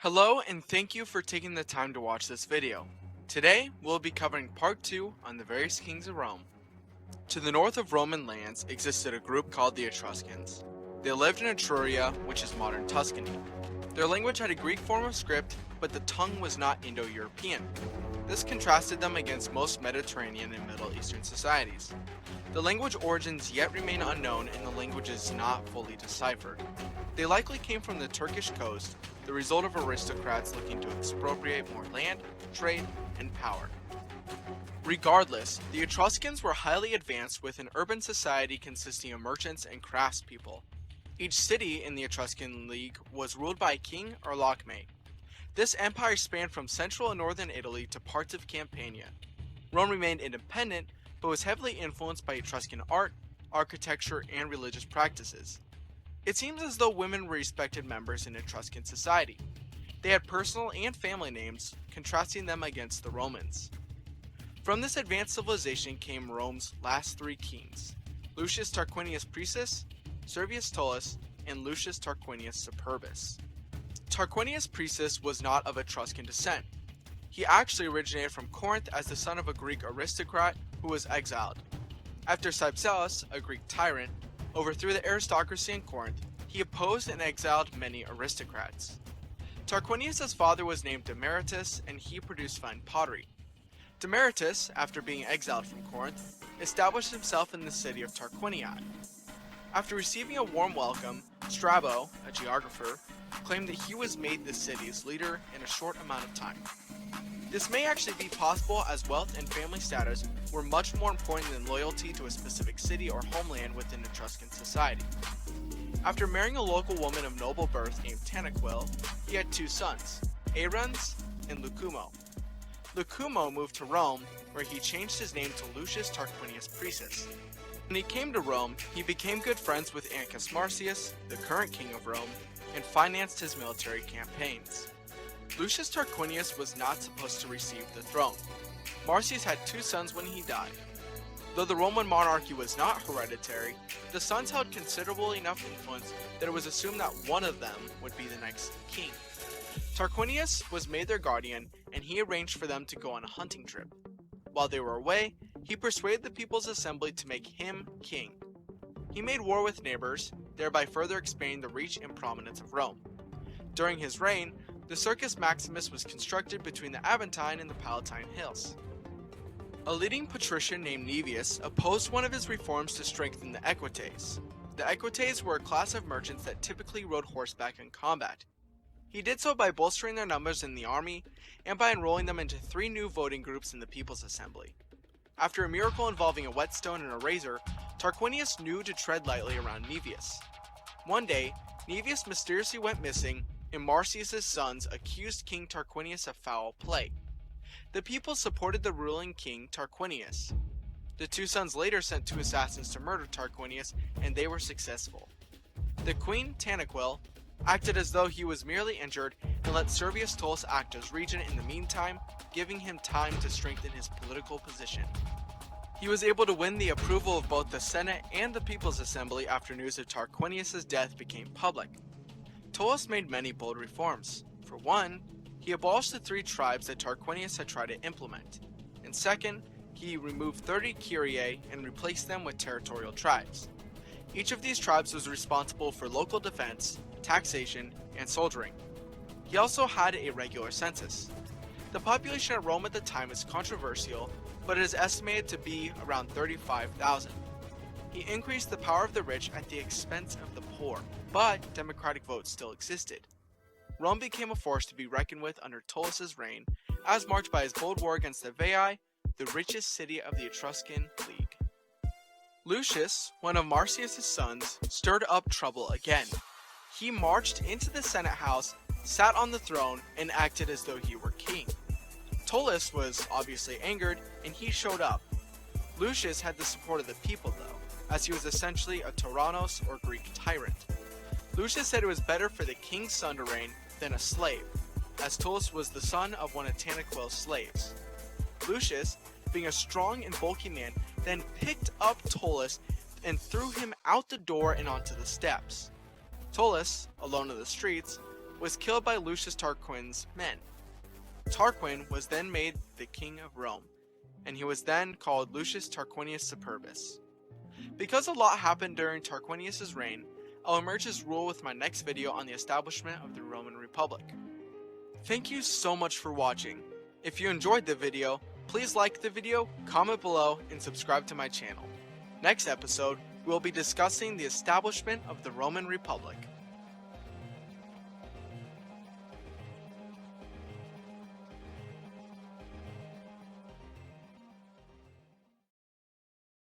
Hello and thank you for taking the time to watch this video. Today, we'll be covering part 2 on the various kings of Rome. To the north of Roman lands existed a group called the Etruscans. They lived in Etruria, which is modern Tuscany. Their language had a Greek form of script, but the tongue was not Indo-European. This contrasted them against most Mediterranean and Middle Eastern societies. The language origins yet remain unknown and the language is not fully deciphered. They likely came from the Turkish coast, the result of aristocrats looking to expropriate more land, trade, and power. Regardless, the Etruscans were highly advanced with an urban society consisting of merchants and craftspeople. Each city in the Etruscan League was ruled by a king or lockmate. This empire spanned from central and northern Italy to parts of Campania. Rome remained independent, but was heavily influenced by Etruscan art, architecture, and religious practices. It seems as though women were respected members in Etruscan society. They had personal and family names, contrasting them against the Romans. From this advanced civilization came Rome's last three kings: Lucius Tarquinius Priscus, Servius Tullus, and Lucius Tarquinius Superbus. Tarquinius Priscus was not of Etruscan descent. He actually originated from Corinth as the son of a Greek aristocrat who was exiled. After Cypselus, a Greek tyrant, overthrew the aristocracy in Corinth, he opposed and exiled many aristocrats. Tarquinius' father was named Demaratus, and he produced fine pottery. Demaratus, after being exiled from Corinth, established himself in the city of Tarquinii. After receiving a warm welcome, Strabo, a geographer, claimed that he was made the city's leader in a short amount of time. This may actually be possible as wealth and family status were much more important than loyalty to a specific city or homeland within Etruscan society. After marrying a local woman of noble birth named Tanaquil, he had two sons, Aruns and Lucumo. Lucumo moved to Rome, where he changed his name to Lucius Tarquinius Priscus. When he came to Rome, he became good friends with Ancus Marcius, the current king of Rome, and financed his military campaigns. Lucius Tarquinius was not supposed to receive the throne. Marcius had two sons when he died. Though the Roman monarchy was not hereditary, the sons held considerable enough influence that it was assumed that one of them would be the next king. Tarquinius was made their guardian, and he arranged for them to go on a hunting trip. While they were away, he persuaded the People's Assembly to make him king. He made war with neighbors, thereby further expanding the reach and prominence of Rome. During his reign, the Circus Maximus was constructed between the Aventine and the Palatine Hills. A leading patrician named Naevius opposed one of his reforms to strengthen the Equites. The Equites were a class of merchants that typically rode horseback in combat. He did so by bolstering their numbers in the army and by enrolling them into three new voting groups in the People's Assembly. After a miracle involving a whetstone and a razor, Tarquinius knew to tread lightly around Naevius. One day, Naevius mysteriously went missing, and Marcius' sons accused King Tarquinius of foul play. The people supported the ruling king Tarquinius. The two sons later sent two assassins to murder Tarquinius, and they were successful. The queen, Tanaquil, acted as though he was merely injured and let Servius Tullus act as regent in the meantime, giving him time to strengthen his political position. He was able to win the approval of both the Senate and the People's Assembly after news of Tarquinius' death became public. Tullus made many bold reforms. For one, he abolished the three tribes that Tarquinius had tried to implement. And second, he removed 30 curiae and replaced them with territorial tribes. Each of these tribes was responsible for local defense, taxation, and soldiering. He also had a regular census. The population of Rome at the time is controversial, but it is estimated to be around 35,000. He increased the power of the rich at the expense of the poor, but democratic votes still existed. Rome became a force to be reckoned with under Tullus's reign, as marked by his bold war against the Veii, the richest city of the Etruscan League. Lucius, one of Marcius' sons, stirred up trouble again. He marched into the Senate house, sat on the throne, and acted as though he were king. Tullus was obviously angered, and he showed up. Lucius had the support of the people though, as he was essentially a tyrannos or Greek tyrant. Lucius said it was better for the king's son to reign than a slave, as Tullus was the son of one of Tanaquil's slaves. Lucius, being a strong and bulky man, then picked up Tullus and threw him out the door and onto the steps. Tullus, alone in the streets, was killed by Lucius Tarquin's men. Tarquin was then made the king of Rome, and he was then called Lucius Tarquinius Superbus. Because a lot happened during Tarquinius' reign, I'll merge his rule with my next video on the establishment of the Roman Republic. Thank you so much for watching. If you enjoyed the video, please like the video, comment below, and subscribe to my channel. Next episode, we will be discussing the establishment of the Roman Republic.